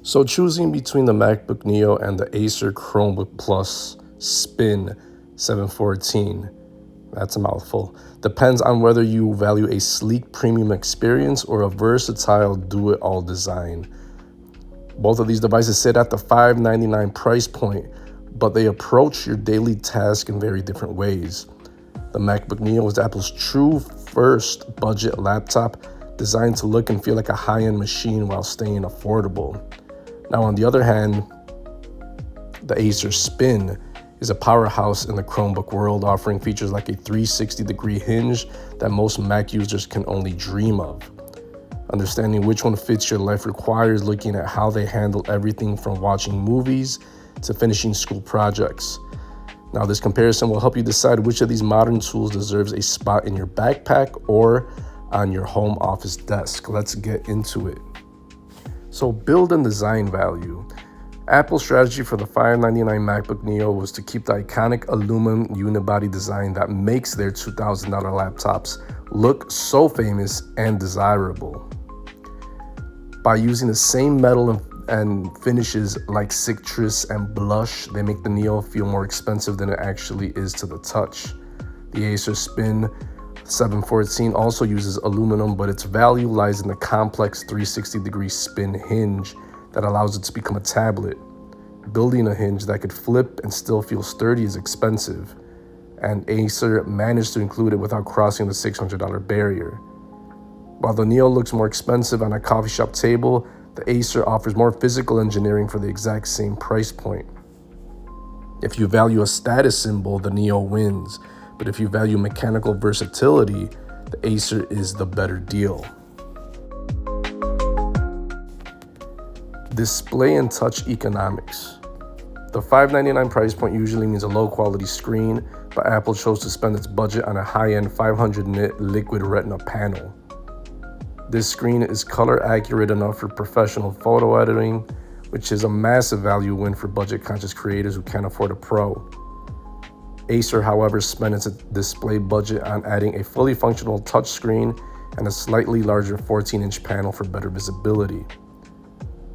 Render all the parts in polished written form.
So choosing between the MacBook Neo and the Acer Chromebook Plus Spin 714, that's a mouthful, depends on whether you value a sleek premium experience or a versatile do-it-all design. Both of these devices sit at the $599 price point, but they approach your daily task in very different ways. The MacBook Neo is Apple's true first budget laptop designed to look and feel like a high-end machine while staying affordable. Now, on the other hand, the Acer Spin is a powerhouse in the Chromebook world, offering features like a 360-degree hinge that most Mac users can only dream of. Understanding which one fits your life requires looking at how they handle everything from watching movies to finishing school projects. Now, this comparison will help you decide which of these modern tools deserves a spot in your backpack or on your home office desk. Let's get into it. So, build and design value. Apple's strategy for the $599 MacBook Neo was to keep the iconic aluminum unibody design that makes their $2,000 laptops look so famous and desirable. By using the same metal and finishes like citrus and blush, they make the Neo feel more expensive than it actually is to the touch. The Acer Spin 714 also uses aluminum, but its value lies in the complex 360-degree spin hinge that allows it to become a tablet. Building a hinge that could flip and still feel sturdy is expensive, and Acer managed to include it without crossing the $600 barrier. While the Neo looks more expensive on a coffee shop table, the Acer offers more physical engineering for the exact same price point. If you value a status symbol, the Neo wins, but if you value mechanical versatility, the Acer is the better deal. Display and touch economics. The $599 price point usually means a low-quality screen, but Apple chose to spend its budget on a high-end 500-nit liquid retina panel. This screen is color accurate enough for professional photo editing, which is a massive value win for budget-conscious creators who can't afford a Pro. Acer, however, spent its display budget on adding a fully functional touchscreen and a slightly larger 14-inch panel for better visibility.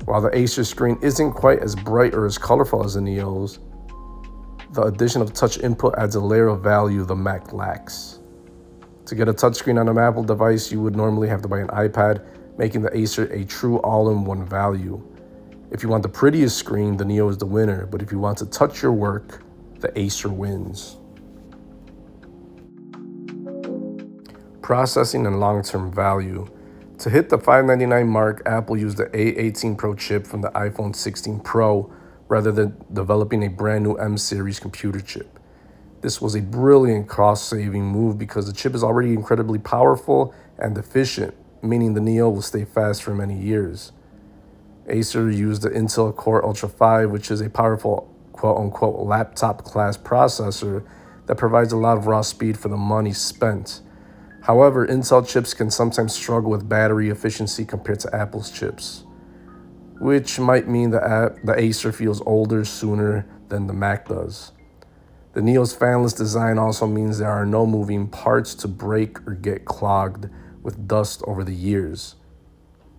While the Acer screen isn't quite as bright or as colorful as the Neo's, the addition of touch input adds a layer of value the Mac lacks. To get a touchscreen on an Apple device, you would normally have to buy an iPad, making the Acer a true all-in-one value. If you want the prettiest screen, the Neo is the winner, but if you want to touch your work, the Acer wins. Processing and long-term value. To hit the $599 mark, Apple used the A18 Pro chip from the iPhone 16 Pro rather than developing a brand new M series computer chip. This was a brilliant cost-saving move because the chip is already incredibly powerful and efficient, meaning the Neo will stay fast for many years. Acer used the Intel Core Ultra 5, which is a powerful quote-unquote laptop-class processor that provides a lot of raw speed for the money spent. However, Intel chips can sometimes struggle with battery efficiency compared to Apple's chips, which might mean the Acer feels older sooner than the Mac does. The Neo's fanless design also means there are no moving parts to break or get clogged with dust over the years.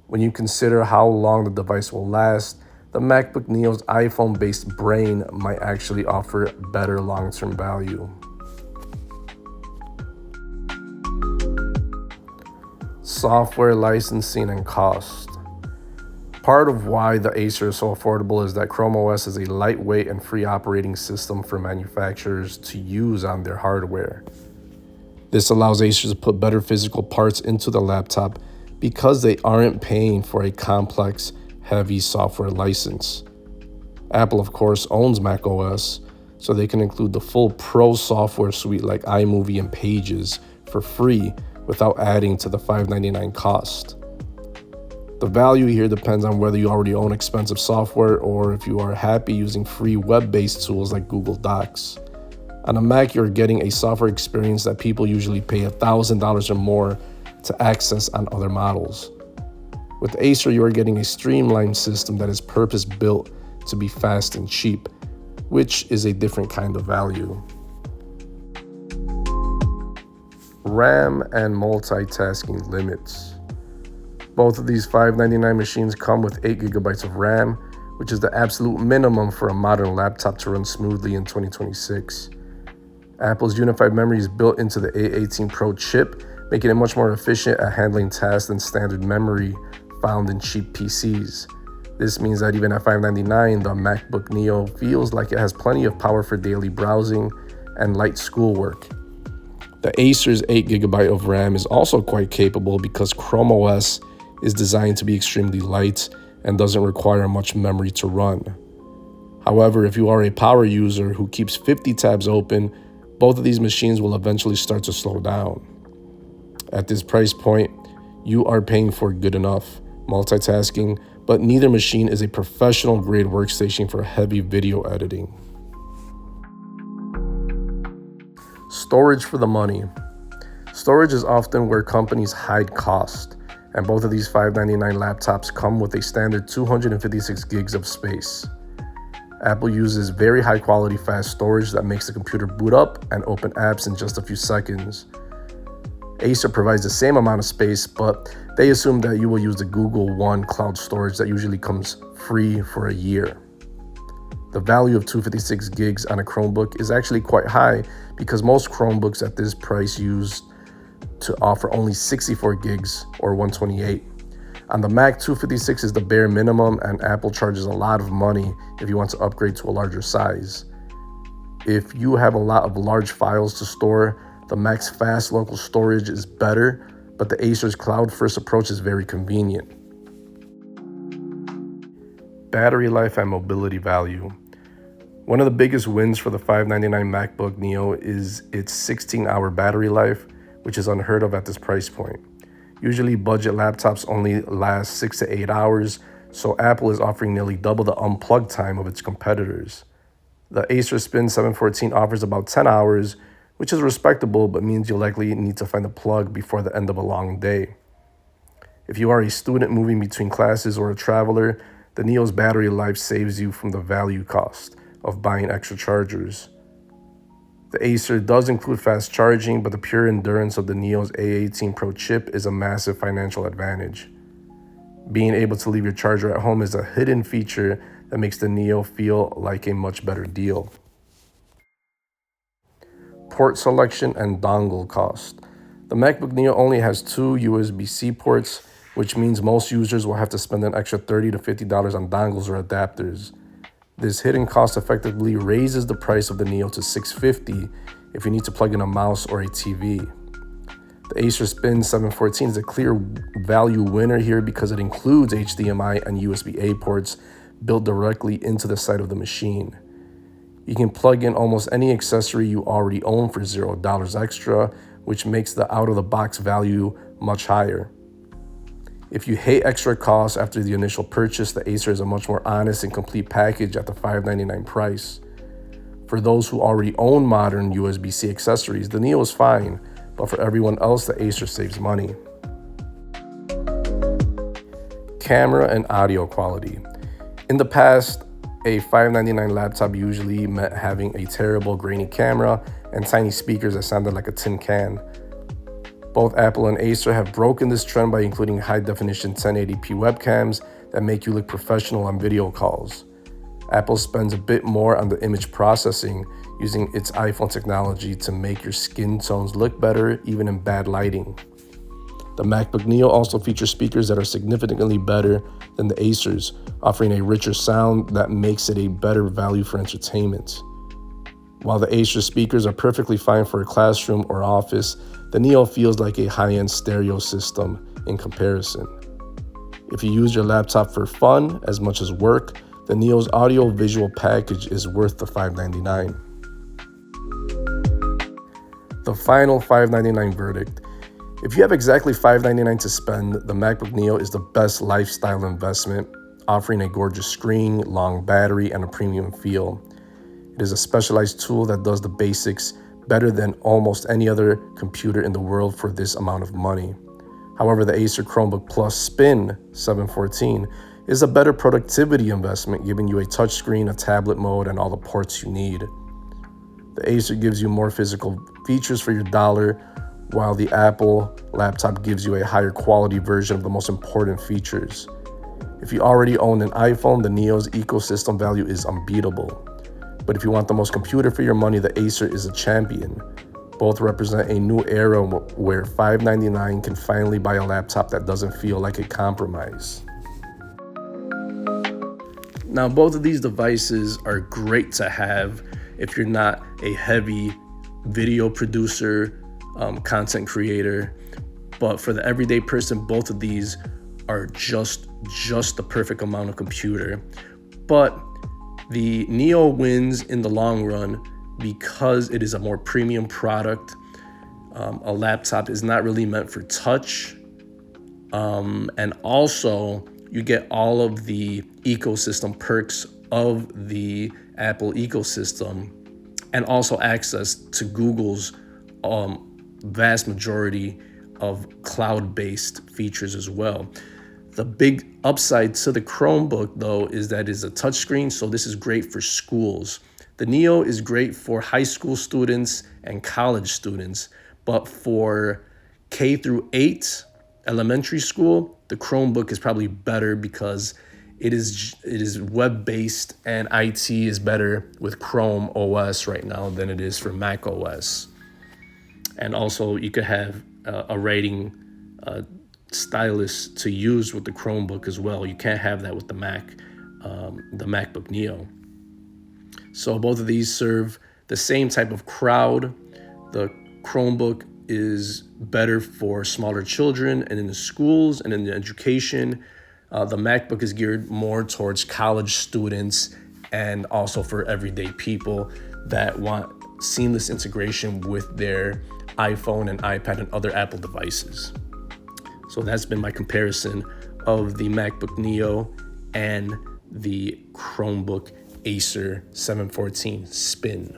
When you consider how long the device will last, the MacBook Neo's iPhone-based brain might actually offer better long-term value. Software licensing and cost. Part of why the Acer is so affordable is that ChromeOS is a lightweight and free operating system for manufacturers to use on their hardware. This allows Acer to put better physical parts into the laptop because they aren't paying for a complex, heavy software license. Apple, of course, owns macOS, so they can include the full Pro software suite like iMovie and Pages for free without adding to the $599 cost. The value here depends on whether you already own expensive software or if you are happy using free web-based tools like Google Docs. On a Mac, you're getting a software experience that people usually pay $1,000 or more to access on other models. With Acer, you are getting a streamlined system that is purpose-built to be fast and cheap, which is a different kind of value. RAM and multitasking limits. Both of these $599 machines come with 8 GB of RAM, which is the absolute minimum for a modern laptop to run smoothly in 2026. Apple's unified memory is built into the A18 Pro chip, making it much more efficient at handling tasks than standard memory found in cheap PCs. This means that even at $599, the MacBook Neo feels like it has plenty of power for daily browsing and light schoolwork. The Acer's 8 GB of RAM is also quite capable because ChromeOS is designed to be extremely light and doesn't require much memory to run. However, if you are a power user who keeps 50 tabs open, both of these machines will eventually start to slow down. At this price point, you are paying for good enough multitasking, but neither machine is a professional grade workstation for heavy video editing. Storage for the money. Storage is often where companies hide cost, and both of these $599 laptops come with a standard 256 gigs of space. Apple uses very high quality fast storage that makes the computer boot up and open apps in just a few seconds. Acer provides the same amount of space, but they assume that you will use the Google One cloud storage that usually comes free for a year. The value of 256 gigs on a Chromebook is actually quite high because most Chromebooks at this price used to offer only 64 gigs or 128. On the Mac, 256 is the bare minimum, and Apple charges a lot of money if you want to upgrade to a larger size. If you have a lot of large files to store, the Mac's fast local storage is better, but the Acer's cloud-first approach is very convenient. Battery life and mobility value. One of the biggest wins for the $599 MacBook Neo is its 16-hour battery life, which is unheard of at this price point. Usually budget laptops only last 6 to 8 hours, so Apple is offering nearly double the unplugged time of its competitors. The Acer Spin 714 offers about 10 hours, which is respectable, but means you'll likely need to find a plug before the end of a long day. If you are a student moving between classes or a traveler, the Neo's battery life saves you from the value cost of buying extra chargers. The Acer does include fast charging, but the pure endurance of the Neo's A18 Pro chip is a massive financial advantage. Being able to leave your charger at home is a hidden feature that makes the Neo feel like a much better deal. Port selection and dongle cost. The MacBook Neo only has 2 USB-C ports, which means most users will have to spend an extra $30 to $50 on dongles or adapters. This hidden cost effectively raises the price of the Neo to $650 if you need to plug in a mouse or a TV. The Acer Spin 714 is a clear value winner here because it includes HDMI and USB-A ports built directly into the side of the machine. You can plug in almost any accessory you already own for $0 extra, which makes the out-of-the-box value much higher. If you hate extra costs after the initial purchase, the Acer is a much more honest and complete package at the $599 price. For those who already own modern USB-C accessories, the Neo is fine, but for everyone else, the Acer saves money. Camera and audio quality. In the past, a $599 laptop usually meant having a terrible grainy camera and tiny speakers that sounded like a tin can. Both Apple and Acer have broken this trend by including high-definition 1080p webcams that make you look professional on video calls. Apple spends a bit more on the image processing, using its iPhone technology to make your skin tones look better even in bad lighting. The MacBook Neo also features speakers that are significantly better than the Acer's, offering a richer sound that makes it a better value for entertainment. While the Acer speakers are perfectly fine for a classroom or office, the Neo feels like a high-end stereo system in comparison. If you use your laptop for fun as much as work, the Neo's audio-visual package is worth the $599. The final $599 verdict. If you have exactly $599 to spend, the MacBook Neo is the best lifestyle investment, offering a gorgeous screen, long battery, and a premium feel. It is a specialized tool that does the basics better than almost any other computer in the world for this amount of money. However, the Acer Chromebook Plus Spin 714 is a better productivity investment, giving you a touchscreen, a tablet mode, and all the ports you need. The Acer gives you more physical features for your dollar, while the Apple laptop gives you a higher quality version of the most important features. If you already own an iPhone, the Neo's ecosystem value is unbeatable. But if you want the most computer for your money, the Acer is a champion. Both represent a new era where $599 can finally buy a laptop that doesn't feel like a compromise. Now, both of these devices are great to have if you're not a heavy video producer, content creator. But for the everyday person, both of these are just the perfect amount of computer. But the Neo wins in the long run because it is a more premium product. A laptop is not really meant for touch. And also, you get all of the ecosystem perks of the Apple ecosystem, and also access to Google's vast majority of cloud-based features as well. The big upside to the Chromebook, though, is that it's a touchscreen, so this is great for schools. The Neo is great for high school students and college students, but for K through 8 elementary school, the Chromebook is probably better because it is web-based, and IT is better with ChromeOS right now than it is for macOS. And also, you could have a writing stylus to use with the Chromebook as well. You can't have that with the MacBook Neo. So both of these serve the same type of crowd. The Chromebook is better for smaller children and in the schools and in the education. The MacBook is geared more towards college students and also for everyday people that want seamless integration with their iPhone and iPad and other Apple devices. So that's been my comparison of the MacBook Neo and the Chromebook Acer 714 Spin.